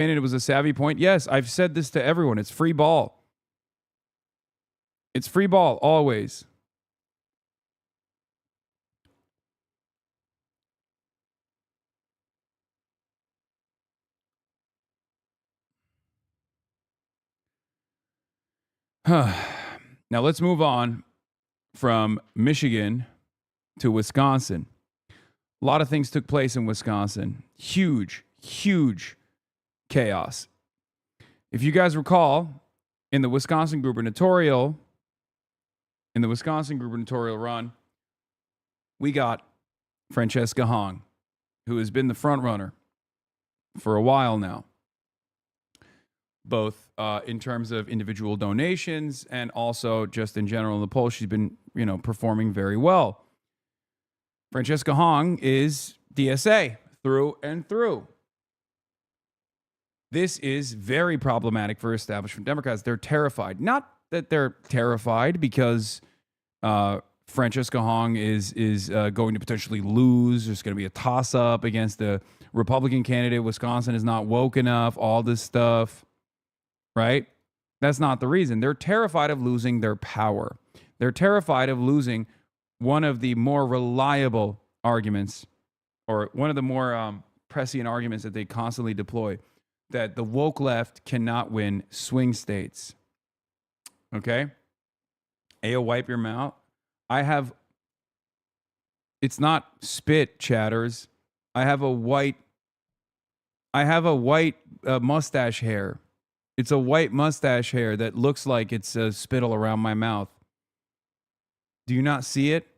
And it was a savvy point. Yes, I've said this to everyone. It's free ball. It's free ball, always. Now let's move on from Michigan to Wisconsin. A lot of things took place in Wisconsin. Huge, huge chaos. If you guys recall, in the Wisconsin gubernatorial run, we got Francesca Hong, who has been the front runner for a while now, both in terms of individual donations and also just in general in the polls. She's been, performing very well. Francesca Hong is DSA through and through. This is very problematic for establishment Democrats. They're terrified. Not that they're terrified because Francesca Hong is going to potentially lose. There's going to be a toss-up against the Republican candidate. Wisconsin is not woke enough, all this stuff, right? That's not the reason. They're terrified of losing their power. They're terrified of losing one of the more reliable arguments, or one of the more prescient arguments that they constantly deploy, that the woke left cannot win swing states. Okay? Ayo, wipe your mouth. It's not spit, chatters. I have a white mustache hair. It's a white mustache hair that looks like it's a spittle around my mouth. Do you not see it?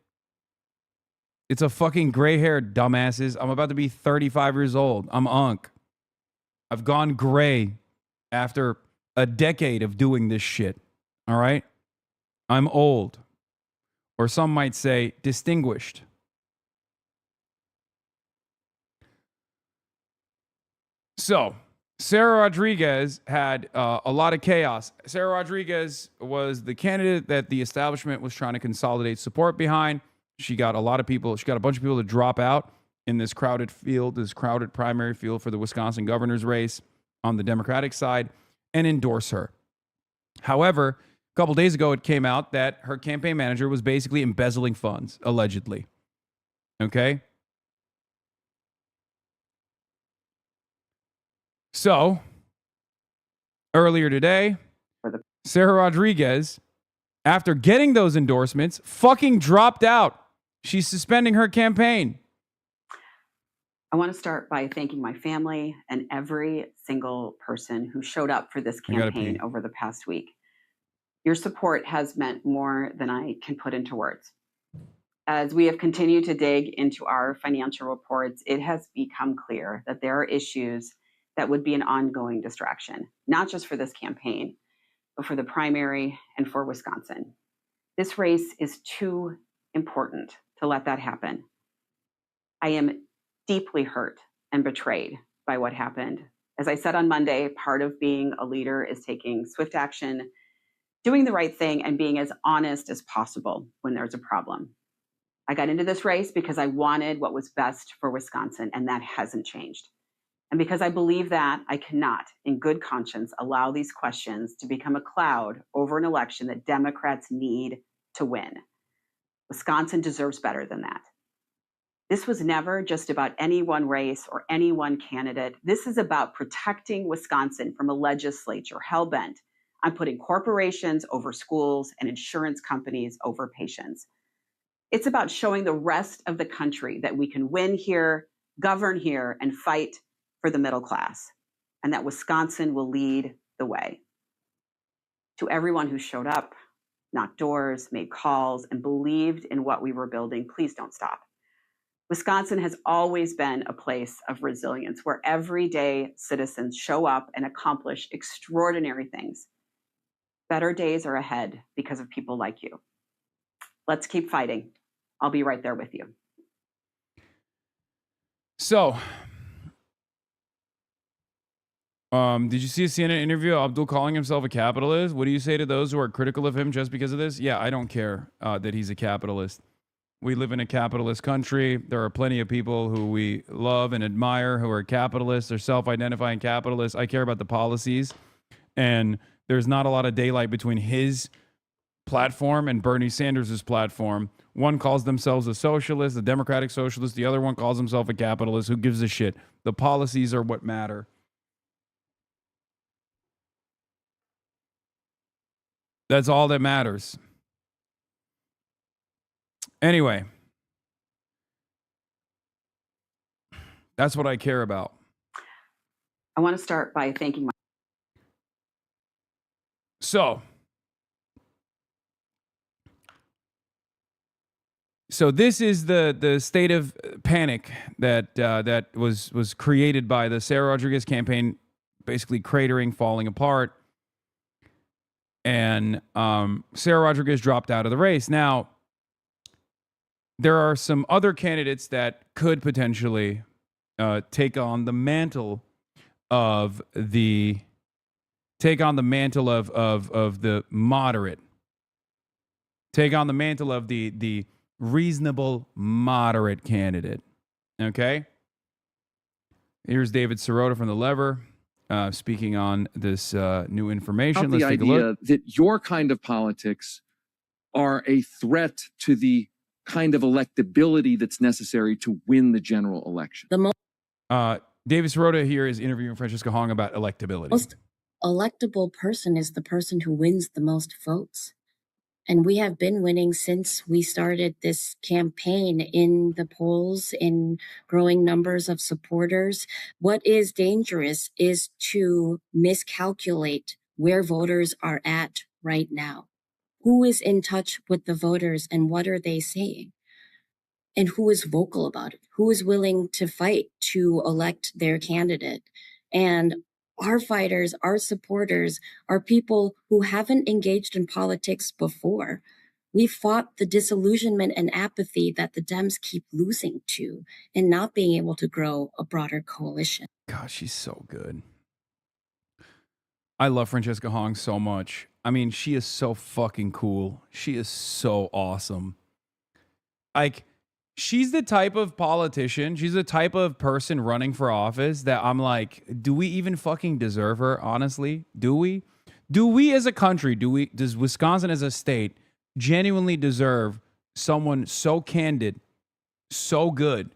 It's a fucking gray hair, dumbasses. I'm about to be 35 years old. I'm unk. I've gone gray after a decade of doing this shit. All right? I'm old. Or some might say distinguished. So, Sarah Rodriguez had a lot of chaos. Sarah Rodriguez was the candidate that the establishment was trying to consolidate support behind. She got a bunch of people to drop out in this crowded primary field for the Wisconsin governor's race on the Democratic side and endorse her. However, a couple days ago, it came out that her campaign manager was basically embezzling funds, allegedly. Okay? So, earlier today, Sarah Rodriguez, after getting those endorsements, fucking dropped out. She's suspending her campaign. I want to start by thanking my family and every single person who showed up for this campaign over the past week. Your support has meant more than I can put into words. As we have continued to dig into our financial reports, it has become clear that there are issues that would be an ongoing distraction, not just for this campaign, but for the primary and for Wisconsin. This race is too important to let that happen. I am deeply hurt and betrayed by what happened. As I said on Monday, part of being a leader is taking swift action, doing the right thing, and being as honest as possible when there's a problem. I got into this race because I wanted what was best for Wisconsin, and that hasn't changed. And because I believe that, I cannot, in good conscience, allow these questions to become a cloud over an election that Democrats need to win. Wisconsin deserves better than that. This was never just about any one race or any one candidate. This is about protecting Wisconsin from a legislature hell-bent on putting corporations over schools and insurance companies over patients. It's about showing the rest of the country that we can win here, govern here, and fight for the middle class, and that Wisconsin will lead the way. To everyone who showed up, knocked doors, made calls, and believed in what we were building, please don't stop. Wisconsin has always been a place of resilience where everyday citizens show up and accomplish extraordinary things. Better days are ahead because of people like you. Let's keep fighting. I'll be right there with you. So, did you see a CNN interview? Abdul calling himself a capitalist? What do you say to those who are critical of him just because of this? Yeah, I don't care that he's a capitalist. We live in a capitalist country. There are plenty of people who we love and admire who are capitalists or self-identifying capitalists. I care about the policies. And there's not a lot of daylight between his platform and Bernie Sanders' platform. One calls themselves a socialist, a democratic socialist. The other one calls himself a capitalist. Who gives a shit? The policies are what matter. That's all that matters. Anyway, that's what I care about. I want to start by thanking my... So this is the state of panic that that was created by the Sarah Rodriguez campaign, basically cratering, falling apart, and Sarah Rodriguez dropped out of the race. Now, there are some other candidates that could potentially take on the mantle of the moderate, take on the mantle of the reasonable moderate candidate. Okay. Here's David Sirota from The Lever speaking on this new information. Let's take a look. That your kind of politics are a threat to the kind of electability that's necessary to win the general election. David Sirota here is interviewing Francesca Hong about electability. The most electable person is the person who wins the most votes. And we have been winning since we started this campaign in the polls, in growing numbers of supporters. What is dangerous is to miscalculate where voters are at right now. Who is in touch with the voters and what are they saying? And who is vocal about it? Who is willing to fight to elect their candidate? And our fighters, our supporters, are people who haven't engaged in politics before. We fought the disillusionment and apathy that the Dems keep losing to and not being able to grow a broader coalition. God, she's so good. I love Francesca Hong so much. I mean, she is so fucking cool. She is so awesome. Like, she's the type of politician, she's the type of person running for office that I'm like, do we even fucking deserve her, honestly? Do we? Do we as a country, does Wisconsin as a state genuinely deserve someone so candid, so good?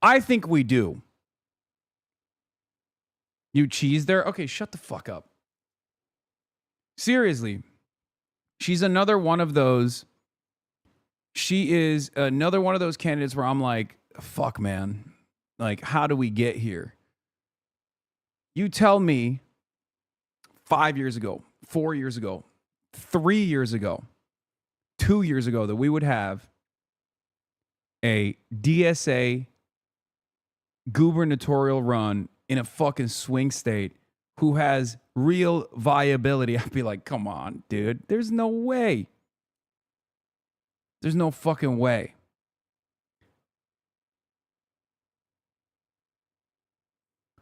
I think we do. You cheese there? Okay, shut the fuck up. Seriously. She's another one of those. She is another one of those candidates where I'm like, fuck, man. Like, how do we get here? You tell me 5 years ago, 4 years ago, 3 years ago, 2 years ago that we would have a DSA gubernatorial run in a fucking swing state who has real viability. I'd be like, come on, dude. There's no way. There's no fucking way.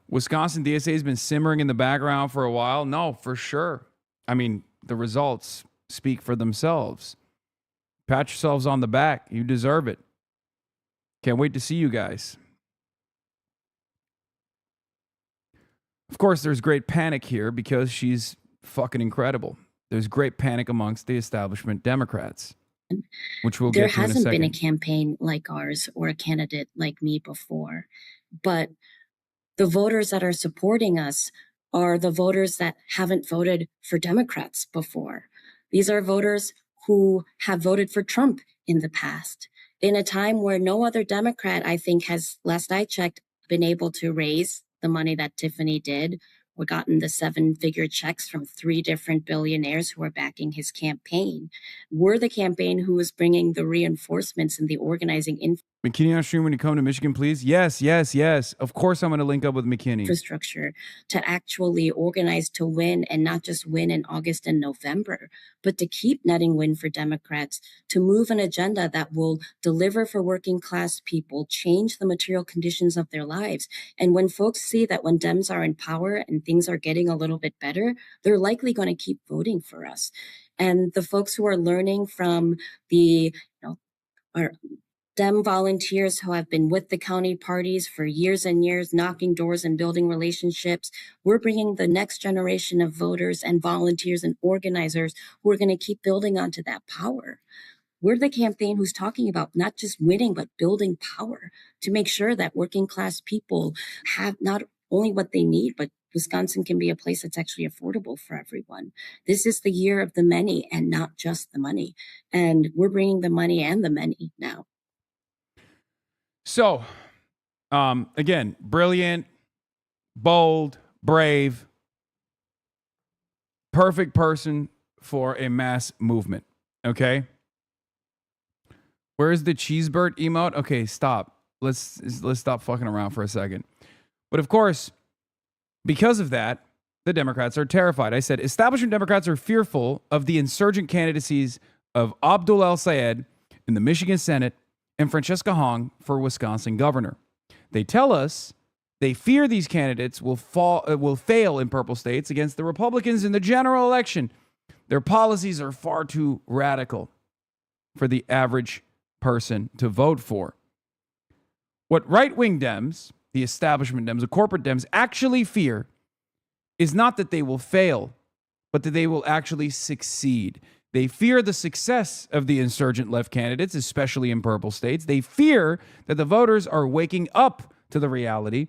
Wisconsin DSA has been simmering in the background for a while. No, for sure. I mean, the results speak for themselves. Pat yourselves on the back. You deserve it. Can't wait to see you guys. Of course, there's great panic here because she's fucking incredible. There's great panic amongst the establishment Democrats, which we'll get to in a second. There hasn't been a campaign like ours or a candidate like me before, but the voters that are supporting us are the voters that haven't voted for Democrats before. These are voters who have voted for Trump in the past, in a time where no other Democrat, I think, has, last I checked, been able to raise the money that Tiffany did. We've gotten the 7-figure checks from 3 different billionaires who are backing his campaign. We're the campaign who is bringing the reinforcements and the organizing McKinney on stream when you come to Michigan, please. Yes, yes, yes. Of course, I'm going to link up with McKinney. Infrastructure to actually organize to win, and not just win in August and November, but to keep netting win for Democrats, to move an agenda that will deliver for working class people, change the material conditions of their lives. And when folks see that when Dems are in power and things are getting a little bit better, they're likely going to keep voting for us. And the folks who are learning from the our Dem volunteers who have been with the county parties for years and years, knocking doors and building relationships. We're bringing the next generation of voters and volunteers and organizers who are going to keep building onto that power. We're the campaign who's talking about not just winning, but building power to make sure that working class people have not only what they need, but Wisconsin can be a place that's actually affordable for everyone. This is the year of the many and not just the money. And we're bringing the money and the many now. So, again, brilliant, bold, brave, perfect person for a mass movement. Okay. Where's the cheesebird emote? Okay, stop. Let's stop fucking around for a second. But of course, because of that, the Democrats are terrified. I said establishment Democrats are fearful of the insurgent candidacies of Abdul El-Sayed in the Michigan Senate and Francesca Hong for Wisconsin governor. They tell us they fear these candidates will fail in purple states against the Republicans in the general election. Their policies are far too radical for the average person to vote for. What right-wing Dems, the establishment Dems, the corporate Dems actually fear is not that they will fail, but that they will actually succeed. They fear the success of the insurgent left candidates, especially in purple states. They fear that the voters are waking up to the reality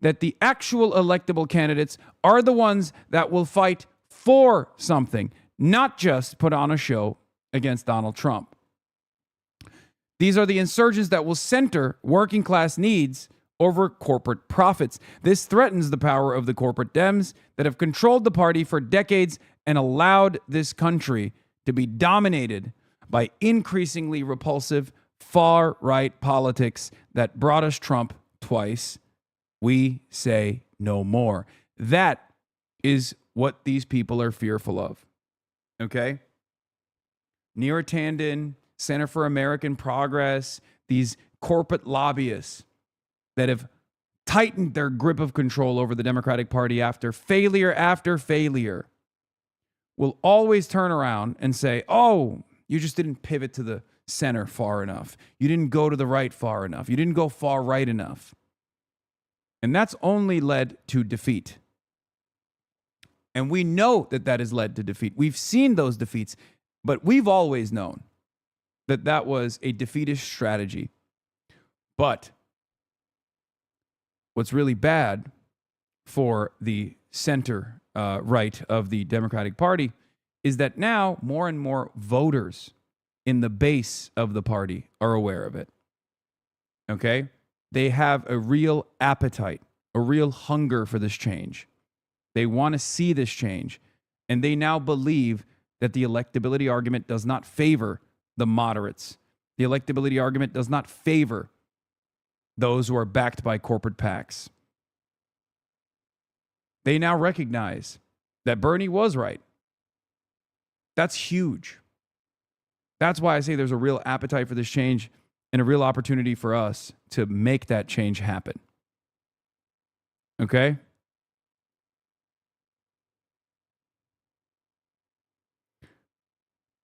that the actual electable candidates are the ones that will fight for something, not just put on a show against Donald Trump. These are the insurgents that will center working class needs over corporate profits. This threatens the power of the corporate Dems that have controlled the party for decades and allowed this country to be dominated by increasingly repulsive far-right politics that brought us Trump twice. We say no more. That is what these people are fearful of. Okay? Neera Tanden, Center for American Progress, these corporate lobbyists that have tightened their grip of control over the Democratic Party after failure will always turn around and say, oh, you just didn't pivot to the center far enough. You didn't go to the right far enough. You didn't go far right enough. And that's only led to defeat. And we know that that has led to defeat. We've seen those defeats, but we've always known that that was a defeatist strategy. But what's really bad for the center right of the Democratic Party is that now more and more voters in the base of the party are aware of it. Okay? They have a real appetite, a real hunger for this change. They want to see this change. And they now believe that the electability argument does not favor the moderates. The electability argument does not favor those who are backed by corporate PACs. They now recognize that Bernie was right. That's huge. That's why I say there's a real appetite for this change and a real opportunity for us to make that change happen. Okay?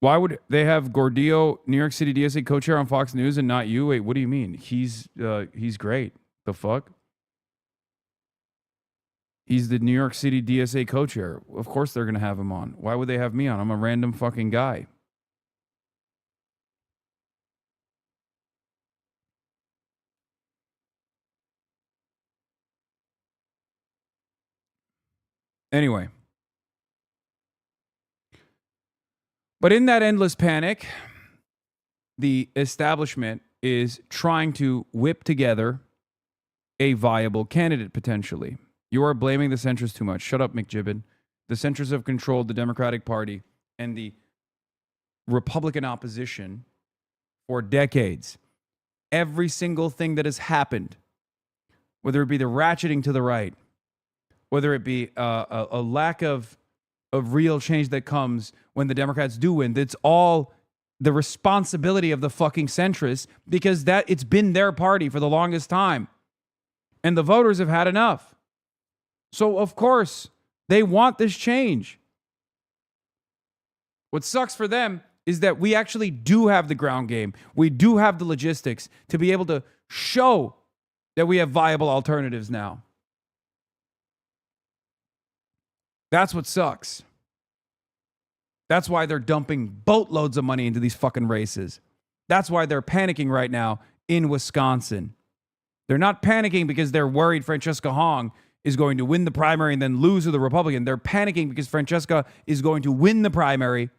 Why would they have Gordillo, New York City DSA co-chair on Fox News and not you? Wait, what do you mean? He's great. The fuck? He's the New York City DSA co-chair. Of course they're going to have him on. Why would they have me on? I'm a random fucking guy. Anyway. But in that endless panic, the establishment is trying to whip together a viable candidate potentially. You are blaming the centrists too much. Shut up, McJibbin. The centrists have controlled the Democratic Party and the Republican opposition for decades. Every single thing that has happened, whether it be the ratcheting to the right, whether it be a lack of real change that comes when the Democrats do win, that's all the responsibility of the fucking centrists because it's been their party for the longest time. And the voters have had enough. So, of course, they want this change. What sucks for them is that we actually do have the ground game. We do have the logistics to be able to show that we have viable alternatives now. That's what sucks. That's why they're dumping boatloads of money into these fucking races. That's why they're panicking right now in Wisconsin. They're not panicking because they're worried Francesca Hong is going to win the primary and then lose to the Republican. They're panicking because Francesca is going to win the primary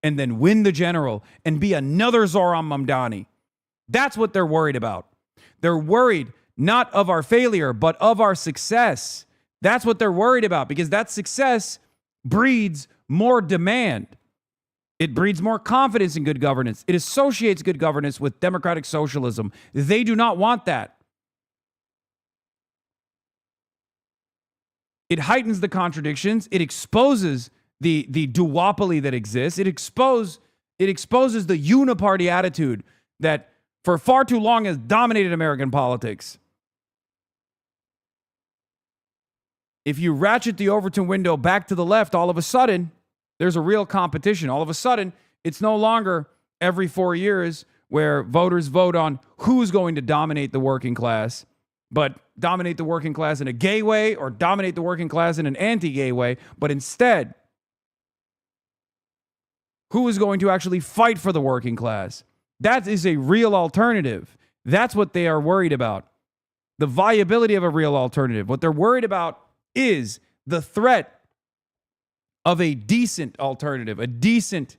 and then win the general and be another Zoran Mamdani. That's what they're worried about. They're worried not of our failure, but of our success. That's what they're worried about, because that success breeds more demand. It breeds more confidence in good governance. It associates good governance with democratic socialism. They do not want that. It heightens the contradictions. It exposes the duopoly that exists. It exposes the uniparty attitude that for far too long has dominated American politics. If you ratchet the Overton window back to the left, all of a sudden, there's a real competition. All of a sudden, it's no longer every 4 years where voters vote on who's going to dominate the working class, but dominate the working class in a gay way or dominate the working class in an anti-gay way, but instead, who is going to actually fight for the working class? That is a real alternative. That's what they are worried about. The viability of a real alternative. What they're worried about is the threat of a decent alternative, a decent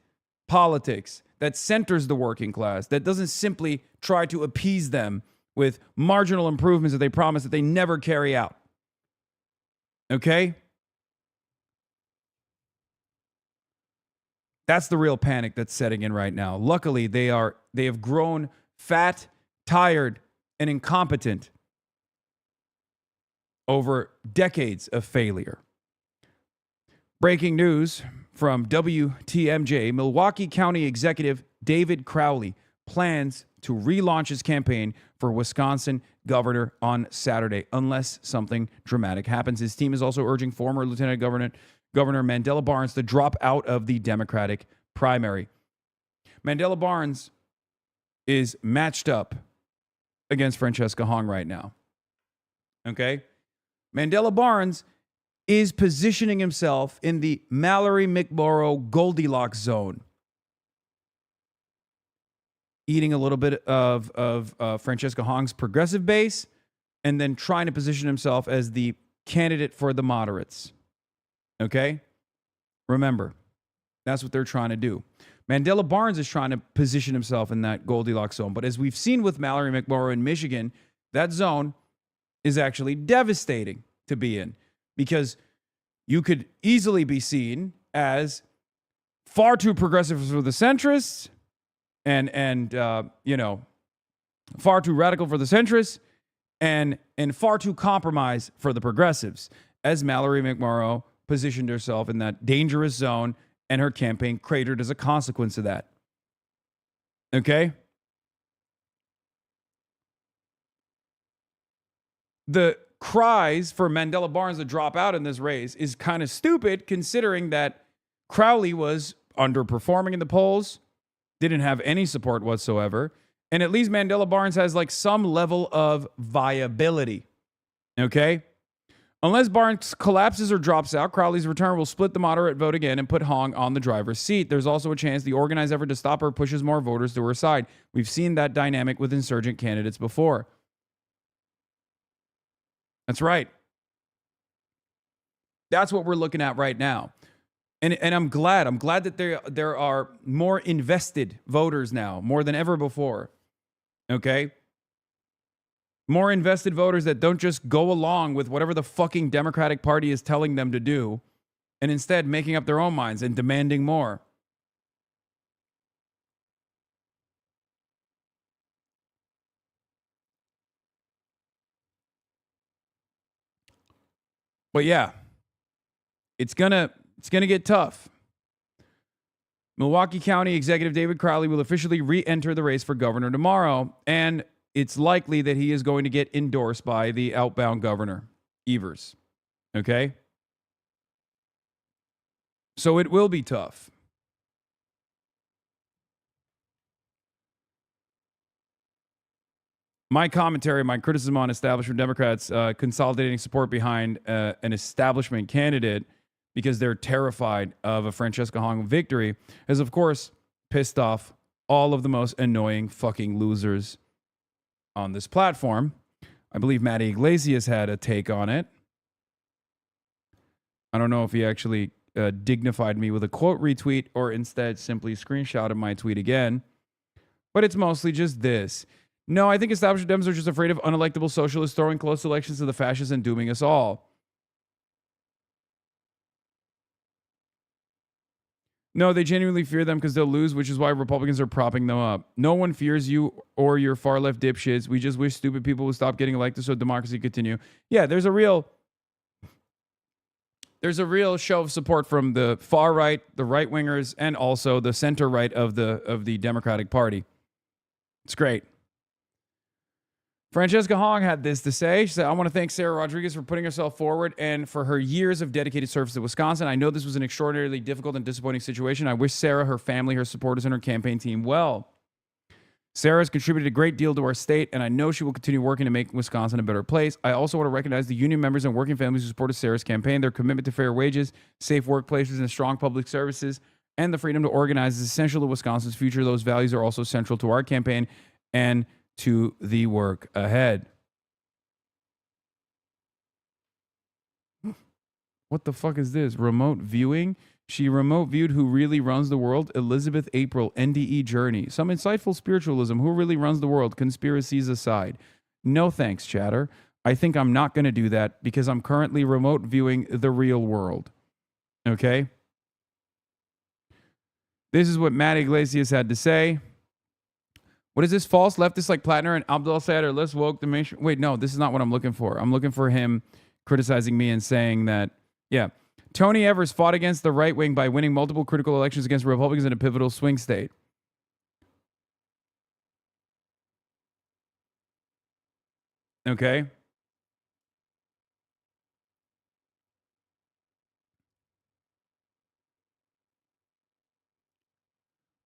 politics that centers the working class, that doesn't simply try to appease them with marginal improvements that they promise that they never carry out. Okay? That's the real panic that's setting in right now. Luckily, they have grown fat, tired, and incompetent over decades of failure. Breaking news from WTMJ, Milwaukee County Executive David Crowley plans to relaunch his campaign for Wisconsin governor on Saturday, unless something dramatic happens. His team is also urging former Lieutenant Governor Mandela Barnes to drop out of the Democratic primary. Mandela Barnes is matched up against Francesca Hong right now. Okay? Mandela Barnes is positioning himself in the Mallory McMorrow Goldilocks zone, eating a little bit of Francesca Hong's progressive base and then trying to position himself as the candidate for the moderates. Okay? Remember, that's what they're trying to do. Mandela Barnes is trying to position himself in that Goldilocks zone. But as we've seen with Mallory McMorrow in Michigan, that zone is actually devastating to be in, because you could easily be seen as far too progressive for the centrists and far too radical for the centrists and far too compromised for the progressives, as Mallory McMorrow positioned herself in that dangerous zone and her campaign cratered as a consequence of that. Okay? The cries for Mandela Barnes to drop out in this race is kind of stupid, considering that Crowley was underperforming in the polls, didn't have any support whatsoever, and at least Mandela Barnes has like some level of viability. Okay? Unless Barnes collapses or drops out, Crowley's return will split the moderate vote again and put Hong on the driver's seat. There's also a chance the organized effort to stop her pushes more voters to her side. We've seen that dynamic with insurgent candidates before. That's right. That's what we're looking at right now. And I'm glad that there are more invested voters now, more than ever before. Okay? More invested voters that don't just go along with whatever the fucking Democratic Party is telling them to do, and instead making up their own minds and demanding more. But yeah, it's gonna get tough. Milwaukee County Executive David Crowley will officially re-enter the race for governor tomorrow, and it's likely that he is going to get endorsed by the outbound governor, Evers. Okay? So it will be tough. my commentary, my criticism on establishment Democrats consolidating support behind an establishment candidate because they're terrified of a Francesca Hong victory has, of course, pissed off all of the most annoying fucking losers on this platform. I believe Matty Iglesias had a take on it. I don't know if he actually dignified me with a quote retweet or instead simply screenshotted my tweet again. But it's mostly just this. No, I think establishment Dems are just afraid of unelectable socialists throwing close elections to the fascists and dooming us all. No, they genuinely fear them because they'll lose, which is why Republicans are propping them up. No one fears you or your far-left dipshits. We just wish stupid people would stop getting elected so democracy continue. Yeah, there's a real show of support from the far right, the right-wingers, and also the center-right of the Democratic Party. It's great. Francesca Hong had this to say. She said, I want to thank Sarah Rodriguez for putting herself forward and for her years of dedicated service to Wisconsin. I know this was an extraordinarily difficult and disappointing situation. I wish Sarah, her family, her supporters, and her campaign team well. Sarah has contributed a great deal to our state, and I know she will continue working to make Wisconsin a better place. I also want to recognize the union members and working families who supported Sarah's campaign. Their commitment to fair wages, safe workplaces, and strong public services, and the freedom to organize is essential to Wisconsin's future. Those values are also central to our campaign and to the work ahead. What the fuck is this? Remote viewing? She remote viewed Who Really Runs the World? Elizabeth April, NDE Journey. Some insightful spiritualism. Who really runs the world? Conspiracies aside. No thanks, chatter. I think I'm not going to do that because I'm currently remote viewing the real world. Okay? This is what Matt Iglesias had to say. What is this? False leftists like Plattner and Abdul Sayed are less woke than mainstream. Wait, no, this is not what I'm looking for. I'm looking for him criticizing me and saying that, yeah, Tony Evers fought against the right wing by winning multiple critical elections against Republicans in a pivotal swing state. Okay.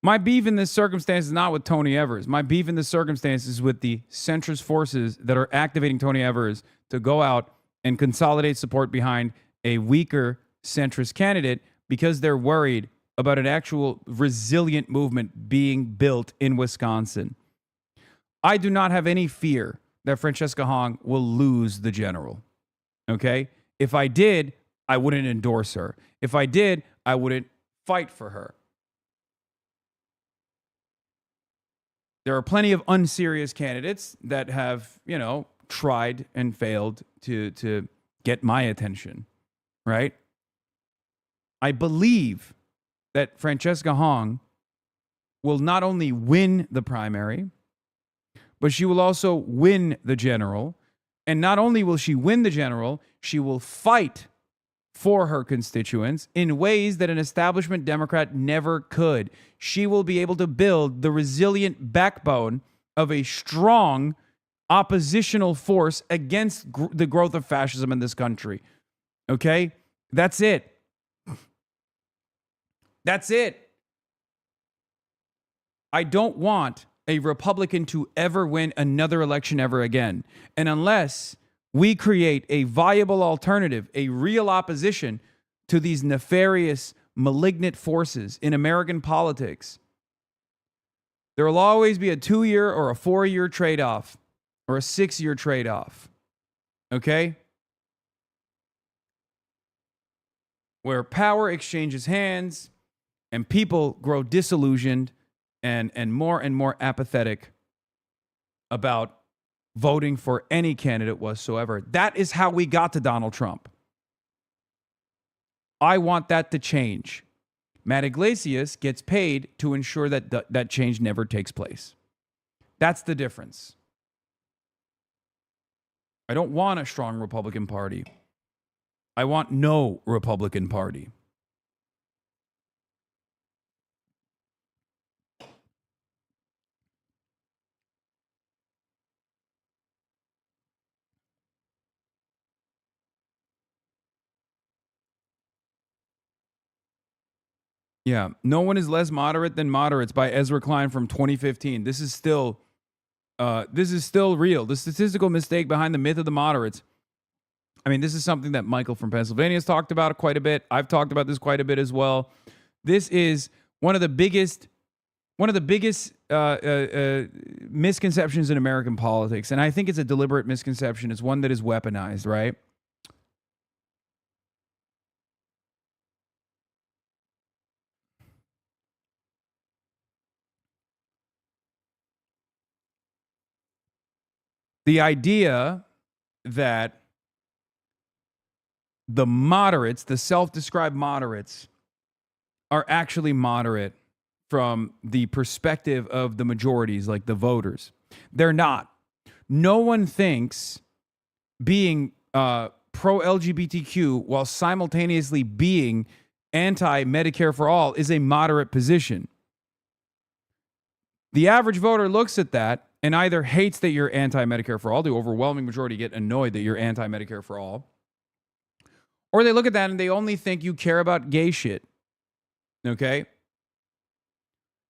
My beef in this circumstance is not with Tony Evers. My beef in this circumstance is with the centrist forces that are activating Tony Evers to go out and consolidate support behind a weaker centrist candidate because they're worried about an actual resilient movement being built in Wisconsin. I do not have any fear that Francesca Hong will lose the general. Okay? If I did, I wouldn't endorse her. If I did, I wouldn't fight for her. There are plenty of unserious candidates that have, tried and failed to get my attention, right? I believe that Francesca Hong will not only win the primary, but she will also win the general. And not only will she win the general, she will fight for her constituents in ways that an establishment Democrat never could. She will be able to build the resilient backbone of a strong oppositional force against the growth of fascism in this country. Okay? That's it. That's it. I don't want a Republican to ever win another election ever again. And unless we create a viable alternative, a real opposition to these nefarious, malignant forces in American politics, there will always be a 2-year or a 4-year trade-off or a 6-year trade-off. Okay? Where power exchanges hands and people grow disillusioned and more apathetic about voting for any candidate whatsoever. That is how we got to Donald Trump. I want that to change. Matt Iglesias gets paid to ensure that that change never takes place. That's the difference. I don't want a strong Republican Party. I want no Republican Party. Yeah, No One is Less Moderate Than Moderates by Ezra Klein from 2015. This is still This is still real. The statistical mistake behind the myth of the moderates. I mean, this is something that Michael from Pennsylvania has talked about quite a bit. I've talked about this quite a bit as well. This is one of the biggest misconceptions in American politics, and I think it's a deliberate misconception. It's one that is weaponized, right? The idea that the moderates, the self-described moderates, are actually moderate from the perspective of the majorities, like the voters. They're not. No one thinks being pro-LGBTQ while simultaneously being anti-Medicare for all is a moderate position. The average voter looks at that and either hates that you're anti-Medicare for all, the overwhelming majority get annoyed that you're anti-Medicare for all, or they look at that and they only think you care about gay shit. Okay?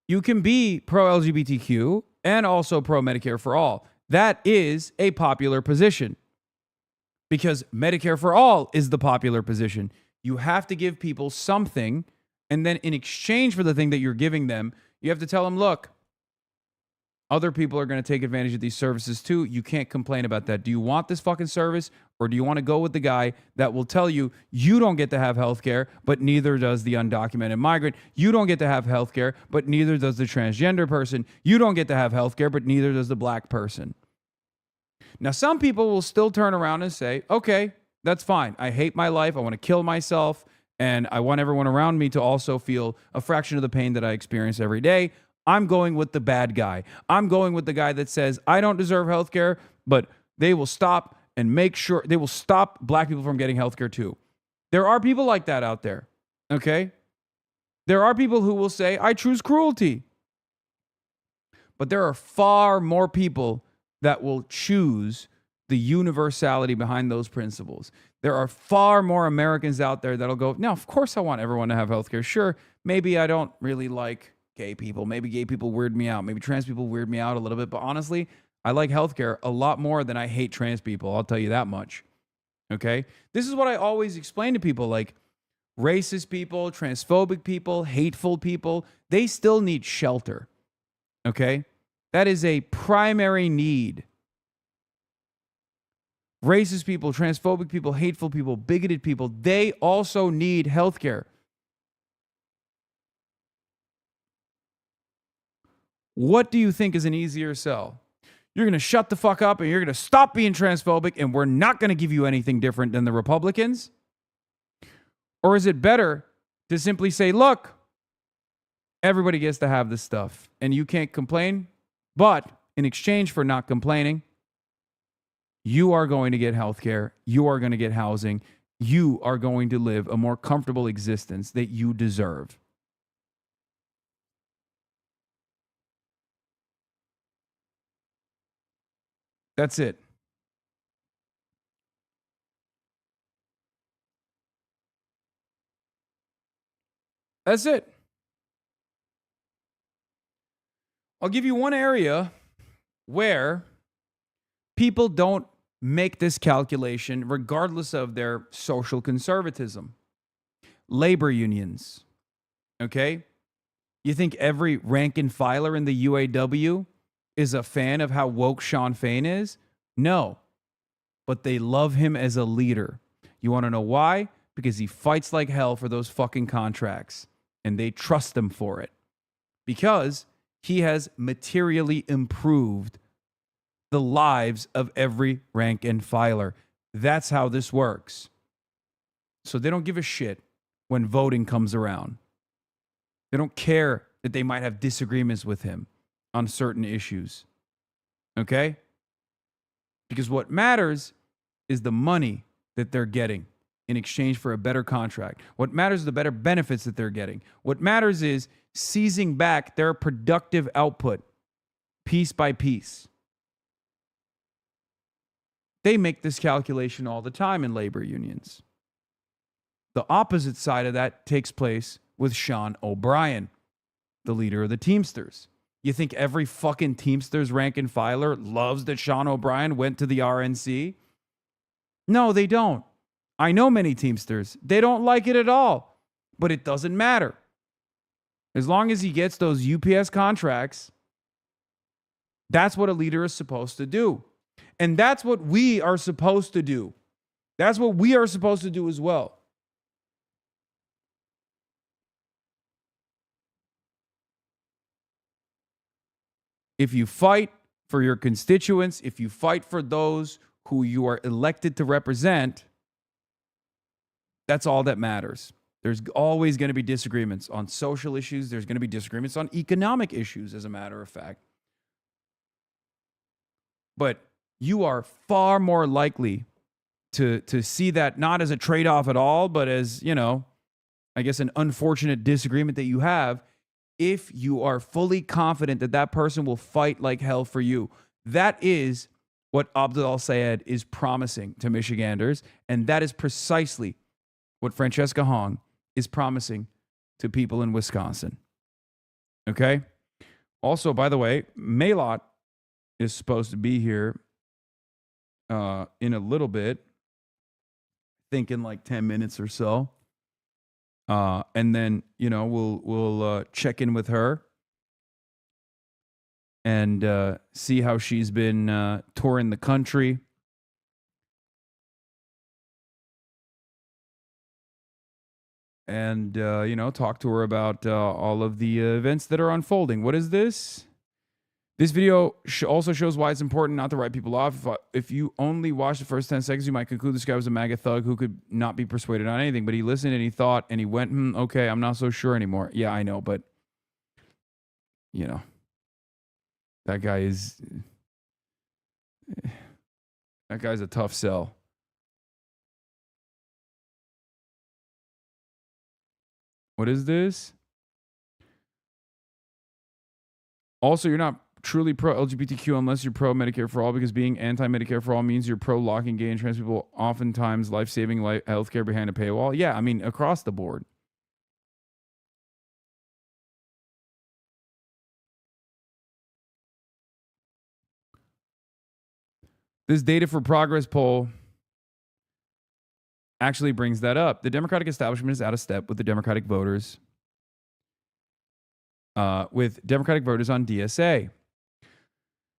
You can be pro-LGBTQ and also pro-Medicare for all. That is a popular position because Medicare for all is the popular position. You have to give people something, and then in exchange for the thing that you're giving them, you have to tell them, look, other people are going to take advantage of these services too. You can't complain about that. Do you want this fucking service, or do you want to go with the guy that will tell you you don't get to have health care, but neither does the undocumented migrant? You don't get to have health care, but neither does the transgender person. You don't get to have health care, but neither does the black person. Now, some people will still turn around and say, okay, that's fine. I hate my life. I want to kill myself, and I want everyone around me to also feel a fraction of the pain that I experience every day. I'm going with the bad guy. I'm going with the guy that says, I don't deserve health care, but they will stop and make sure they will stop black people from getting health care too. There are people like that out there, okay? There are people who will say, I choose cruelty. But there are far more people that will choose the universality behind those principles. There are far more Americans out there that'll go, no, of course I want everyone to have health care. Sure, maybe I don't really like gay people. Maybe gay people weird me out. Maybe trans people weird me out a little bit. But honestly, I like healthcare a lot more than I hate trans people. I'll tell you that much. Okay? This is what I always explain to people, like racist people, transphobic people, hateful people, they still need shelter. Okay? That is a primary need. Racist people, transphobic people, hateful people, bigoted people, they also need healthcare. What do you think is an easier sell? You're going to shut the fuck up and you're going to stop being transphobic and we're not going to give you anything different than the Republicans? Or is it better to simply say, look, everybody gets to have this stuff and you can't complain, but in exchange for not complaining, you are going to get health care, you are going to get housing, you are going to live a more comfortable existence that you deserve. That's it. That's it. I'll give you one area where people don't make this calculation regardless of their social conservatism. Labor unions. Okay? You think every rank and filer in the UAW is a fan of how woke Sean Fain is? No. But they love him as a leader. You want to know why? Because he fights like hell for those fucking contracts. And they trust him for it. Because he has materially improved the lives of every rank and filer. That's how this works. So they don't give a shit when voting comes around. They don't care that they might have disagreements with him on certain issues. Okay? Because what matters is the money that they're getting in exchange for a better contract. What matters is the better benefits that they're getting. What matters is seizing back their productive output piece by piece. They make this calculation all the time in labor unions. The opposite side of that takes place with Sean O'Brien, the leader of the Teamsters. You think every fucking Teamsters rank and filer loves that Sean O'Brien went to the RNC? No, they don't. I know many Teamsters. They don't like it at all, but it doesn't matter. As long as he gets those UPS contracts, that's what a leader is supposed to do. And that's what we are supposed to do. That's what we are supposed to do as well. If you fight for your constituents, if you fight for those who you are elected to represent, that's all that matters. There's always going to be disagreements on social issues. There's going to be disagreements on economic issues, as a matter of fact. But you are far more likely to see that not as a trade-off at all, but as, you know, I guess an unfortunate disagreement that you have, if you are fully confident that that person will fight like hell for you. That is what Abdul al-Sayed is promising to Michiganders, and that is precisely what Francesca Hong is promising to people in Wisconsin. Okay? Also, by the way, Maylot is supposed to be here in a little bit, I think in like 10 minutes or so. And then, you know, we'll check in with her and see how she's been touring the country. And, you know, talk to her about all of the events that are unfolding. What is this? This video also shows why it's important not to write people off. If you only watch the first 10 seconds, you might conclude this guy was a MAGA thug who could not be persuaded on anything. But he listened and he thought and he went, okay, I'm not so sure anymore. Yeah, I know. But, you know, that guy's a tough sell. What is this? Also, you're not truly pro-LGBTQ unless you're pro-Medicare for all, because being anti-Medicare for all means you're pro-locking gay and trans people, oftentimes life-saving healthcare behind a paywall. Yeah, I mean, across the board. This Data for Progress poll actually brings that up. The Democratic establishment is out of step with the Democratic voters, on DSA.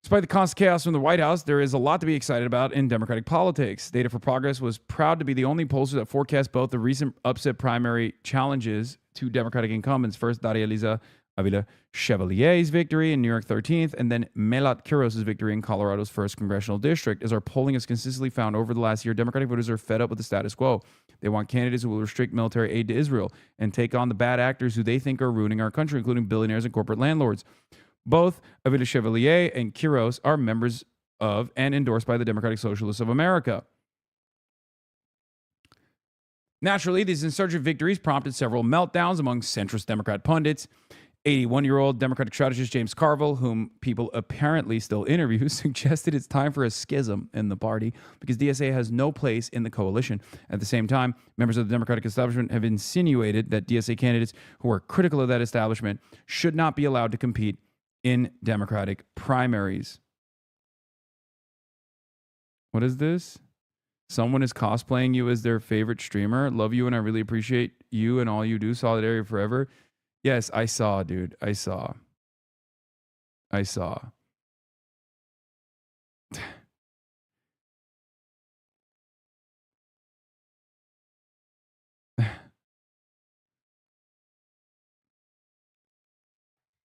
Despite the constant chaos from the White House, there is a lot to be excited about in Democratic politics. Data for Progress was proud to be the only pollster that forecast both the recent upset primary challenges to Democratic incumbents. First, Daria Eliza Avila Chevalier's victory in New York 13th, and then Melat Quiros' victory in Colorado's 1st congressional district. As our polling has consistently found over the last year, Democratic voters are fed up with the status quo. They want candidates who will restrict military aid to Israel and take on the bad actors who they think are ruining our country, including billionaires and corporate landlords. Both Avila Chevalier and Quiros are members of and endorsed by the Democratic Socialists of America. Naturally, these insurgent victories prompted several meltdowns among centrist Democrat pundits. 81-year-old Democratic strategist James Carville, whom people apparently still interview, suggested it's time for a schism in the party because DSA has no place in the coalition. At the same time, members of the Democratic establishment have insinuated that DSA candidates who are critical of that establishment should not be allowed to compete in Democratic primaries. What is this? Someone is cosplaying you as their favorite streamer. Love you and I really appreciate you and all you do. Solidarity forever. Yes, I saw, dude. I saw.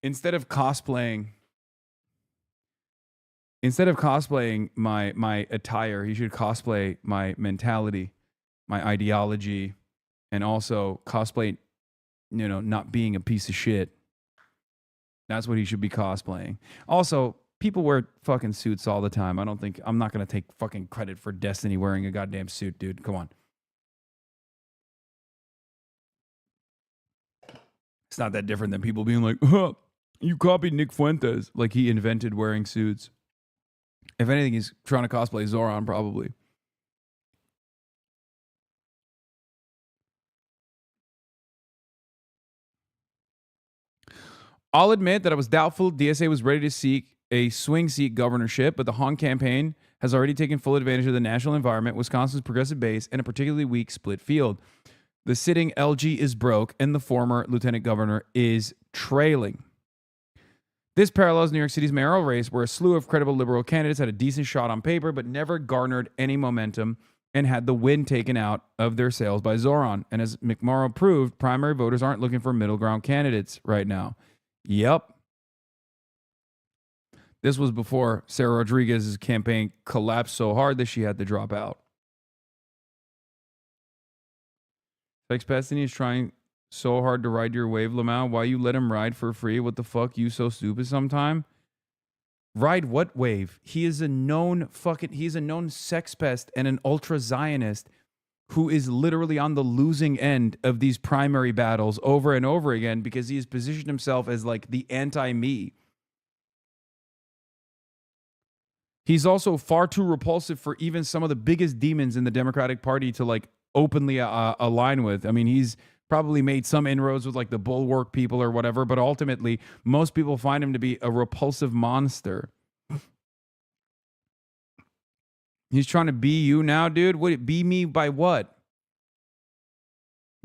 Instead of cosplaying my attire, he should cosplay my mentality, my ideology, and also cosplay, you know, not being a piece of shit. That's what he should be cosplaying. Also, people wear fucking suits all the time. I'm not going to take fucking credit for Destiny wearing a goddamn suit, dude. Come on. It's not that different than people being like, you copied Nick Fuentes. Like he invented wearing suits. If anything, he's trying to cosplay Zoran, probably. I'll admit that I was doubtful DSA was ready to seek a swing seat governorship, but the Hong campaign has already taken full advantage of the national environment, Wisconsin's progressive base, and a particularly weak split field. The sitting LG is broke, and the former lieutenant governor is trailing. This parallels New York City's mayoral race, where a slew of credible liberal candidates had a decent shot on paper, but never garnered any momentum and had the wind taken out of their sails by Zoran. And as McMorrow proved, primary voters aren't looking for middle ground candidates right now. Yep. This was before Sarah Rodriguez's campaign collapsed so hard that she had to drop out. Sex Pestany is trying so hard to ride your wave, Lamau. Why you let him ride for free? What the fuck? You so stupid sometime? Ride what wave? He is a known sex pest and an ultra Zionist who is literally on the losing end of these primary battles over and over again because he has positioned himself as like the anti-me. He's also far too repulsive for even some of the biggest demons in the Democratic Party to like openly align with. I mean, he's probably made some inroads with like the Bulwark people or whatever, but ultimately most people find him to be a repulsive monster. He's trying to be you now, dude. Would it be me by what?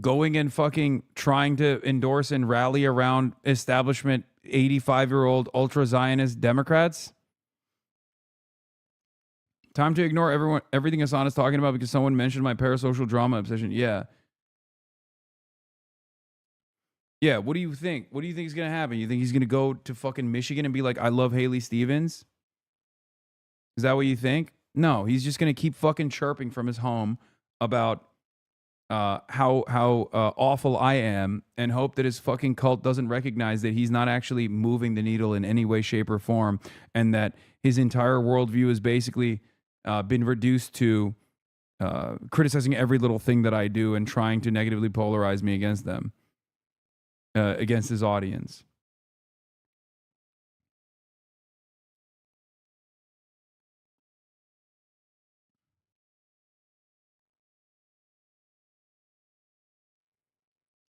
Going and fucking trying to endorse and rally around establishment 85-year-old ultra-Zionist Democrats? Time to ignore everything Hassan is talking about because someone mentioned my parasocial drama obsession. Yeah. Yeah, what do you think? What do you think is going to happen? You think he's going to go to fucking Michigan and be like, I love Haley Stevens? Is that what you think? No, he's just going to keep fucking chirping from his home about how awful I am and hope that his fucking cult doesn't recognize that he's not actually moving the needle in any way, shape, or form, and that his entire worldview has basically been reduced to criticizing every little thing that I do and trying to negatively polarize me against them. Against his audience.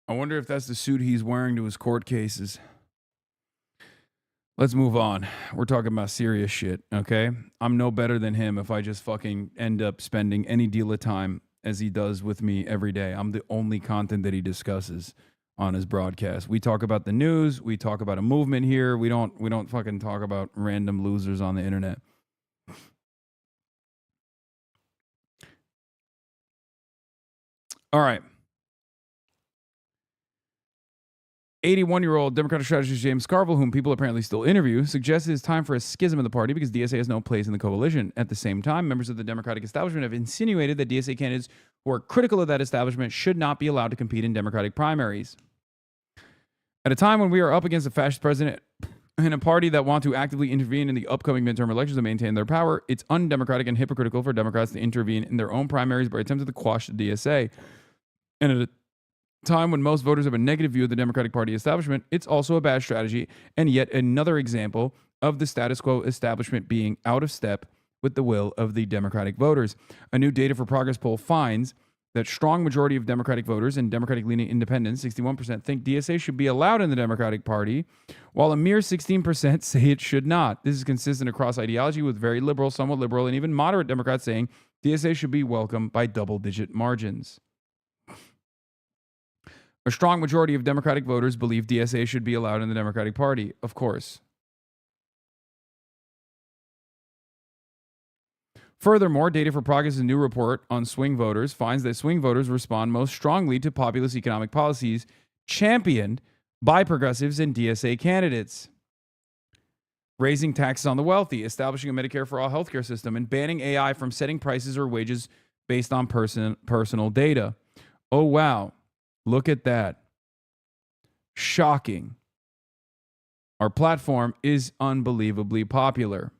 I wonder if that's the suit he's wearing to his court cases. Let's move on. We're talking about serious shit, okay? I'm no better than him if I just fucking end up spending any deal of time as he does with me every day. I'm the only content that he discusses on his broadcast. We talk about the news, we talk about a movement here, we don't fucking talk about random losers on the internet. All right. 81-year-old Democratic strategist James Carville, whom people apparently still interview, suggests it's time for a schism in the party because DSA has no place in the coalition. At the same time, members of the Democratic establishment have insinuated that DSA candidates who are critical of that establishment should not be allowed to compete in Democratic primaries. At a time when we are up against a fascist president and a party that want to actively intervene in the upcoming midterm elections to maintain their power, it's undemocratic and hypocritical for Democrats to intervene in their own primaries by attempting to quash the DSA. And at a time when most voters have a negative view of the Democratic Party establishment, it's also a bad strategy and yet another example of the status quo establishment being out of step with the will of the Democratic voters. A new Data for Progress poll finds that strong majority of Democratic voters and Democratic-leaning independents, 61%, think DSA should be allowed in the Democratic Party, while a mere 16% say it should not. This is consistent across ideology with very liberal, somewhat liberal, and even moderate Democrats saying DSA should be welcomed by double-digit margins. A strong majority of Democratic voters believe DSA should be allowed in the Democratic Party, of course. Furthermore, Data for Progress' new report on swing voters finds that swing voters respond most strongly to populist economic policies championed by progressives and DSA candidates. Raising taxes on the wealthy, establishing a Medicare for all healthcare system, and banning AI from setting prices or wages based on personal data. Oh, wow. Look at that. Shocking. Our platform is unbelievably popular.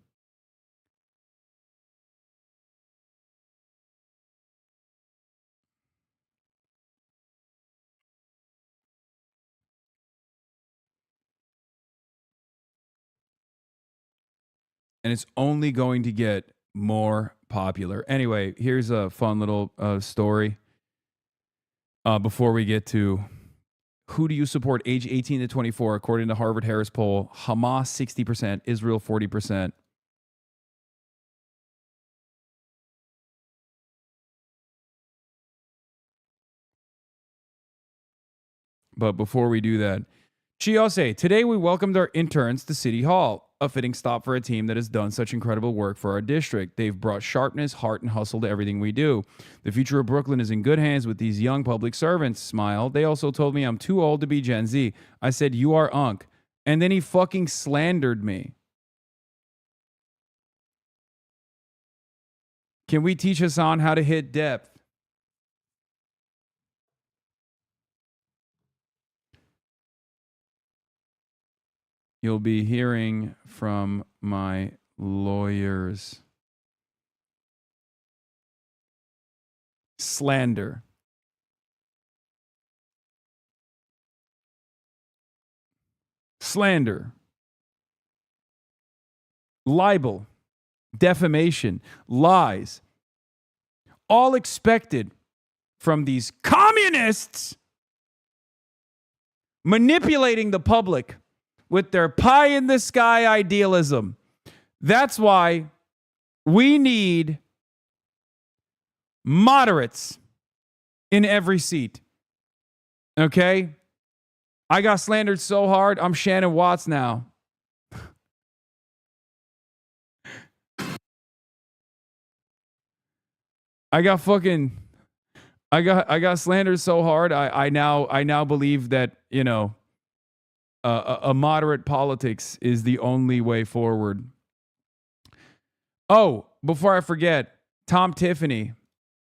And it's only going to get more popular. Anyway, here's a fun little story before we get to Who do you support? Age 18 to 24, according to Harvard Harris poll. Hamas 60%, Israel 40%. But before we do that, Chiose, today we welcomed our interns to City Hall, a fitting stop for a team that has done such incredible work for our district. They've brought sharpness, heart, and hustle to everything we do. The future of Brooklyn is in good hands with these young public servants. Smile. They also told me I'm too old to be Gen Z. I said, you are Unc. And then he fucking slandered me. Can we teach Hassan how to hit depth? You'll be hearing from my lawyers. Slander. Slander. Libel. Defamation. Lies. All expected from these communists manipulating the public with their pie in the sky idealism. That's why we need moderates in every seat. Okay? I got slandered so hard, I'm Shannon Watts now. I got slandered so hard. I now believe that, you know, a moderate politics is the only way forward. Oh, before I forget, Tom Tiffany.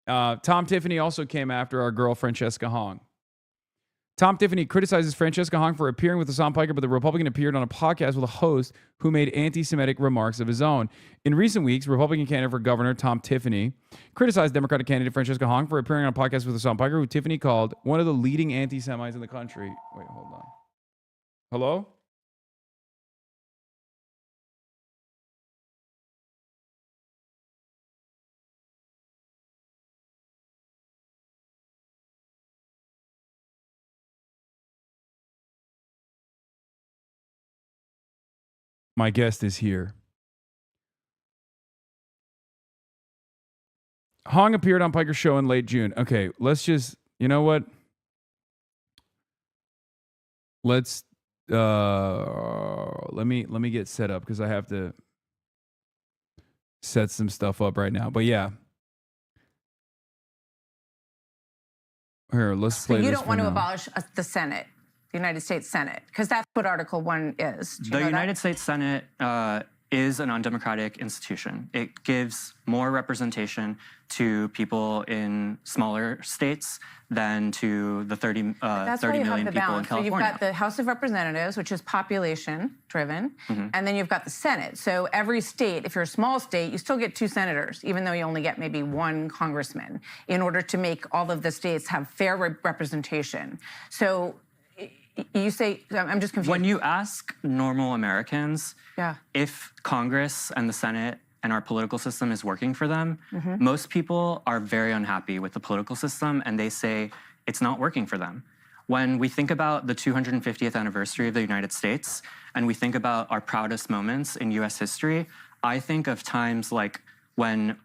Tom Tiffany also came after our girl Francesca Hong. Tom Tiffany criticizes Francesca Hong for appearing with Hassan Piker, but the Republican appeared on a podcast with a host who made anti-Semitic remarks of his own. In recent weeks, Republican candidate for governor Tom Tiffany criticized Democratic candidate Francesca Hong for appearing on a podcast with Hassan Piker, who Tiffany called one of the leading anti-Semites in the country. Wait, hold on. Hello? My guest is here. Hong appeared on Piker's show in late June. Okay, let's just, you know what? Let's let me get set up because I have to set some stuff up right now. But yeah. Here, let's play So you this don't want to now. abolish the Senate, the United States Senate, because that's what Article 1 is. The United States Senate is an undemocratic institution. It gives more representation to people in smaller states than to the 30 million people in California. So you've got the House of Representatives, which is population-driven, and then you've got the Senate. So every state, if you're a small state, you still get 2 senators, even though you only get maybe 1 congressman, in order to make all of the states have fair representation. So you say, I'm just confused. When you ask normal Americans if Congress and the Senate and our political system is working for them, most people are very unhappy with the political system and they say it's not working for them. When we think about the 250th anniversary of the United States and we think about our proudest moments in US history, I think of times like when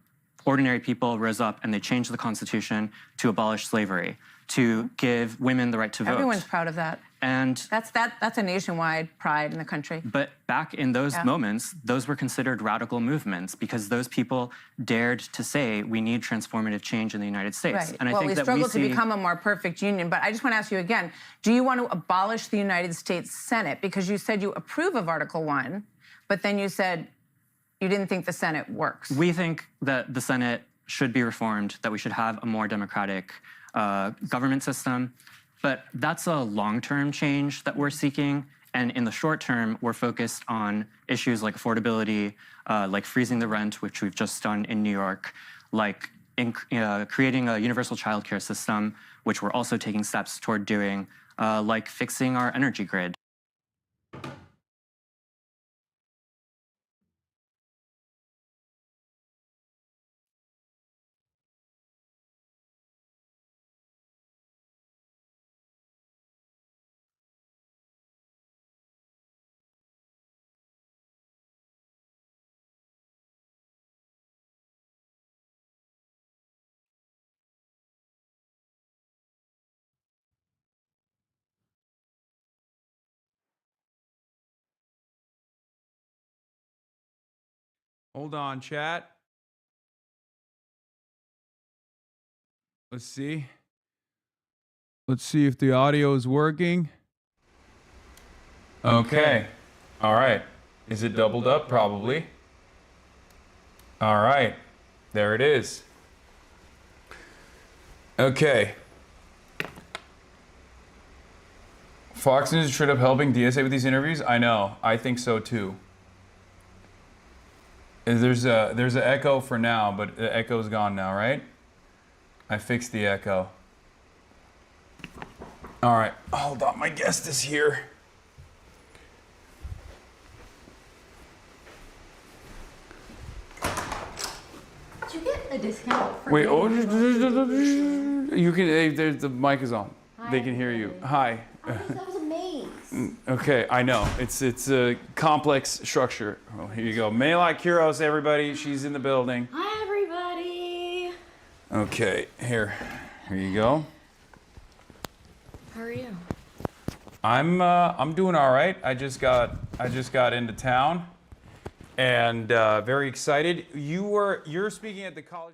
ordinary people rose up and they changed the Constitution to abolish slavery, to give women the right to vote. Everyone's proud of that. And that's a nationwide pride in the country. But back in those moments, those were considered radical movements because those people dared to say we need transformative change in the United States. Right. And I well, think we that struggle we see to become a more perfect union. But I just want to ask you again, do you want to abolish the United States Senate? Because you said you approve of Article 1, but then you said you didn't think the Senate works. We think that the Senate should be reformed, that we should have a more democratic government system. But that's a long-term change that we're seeking. And in the short term, we're focused on issues like affordability, like freezing the rent, which we've just done in New York, like creating a universal childcare system, which we're also taking steps toward doing, like fixing our energy grid. Hold on, chat. Let's see. Let's see if the audio is working. Okay. All right. Is it doubled up? Probably. All right. There it is. Okay. Fox News is straight up helping DSA with these interviews? I know. I think so too. There's an echo for now, but the echo's gone now, right? I fixed the echo. All right. Hold on. My guest is here. Did you get a discount for Wait, you can. The mic is on. Hi, They can hear you. Hi. I was amazed. Okay, I know. It's a complex structure. Oh, here you go. Melai Kuros, everybody. She's in the building. Hi, everybody. Okay, here you go. How are you? I'm doing all right. I just got into town, and very excited. You're speaking at the college.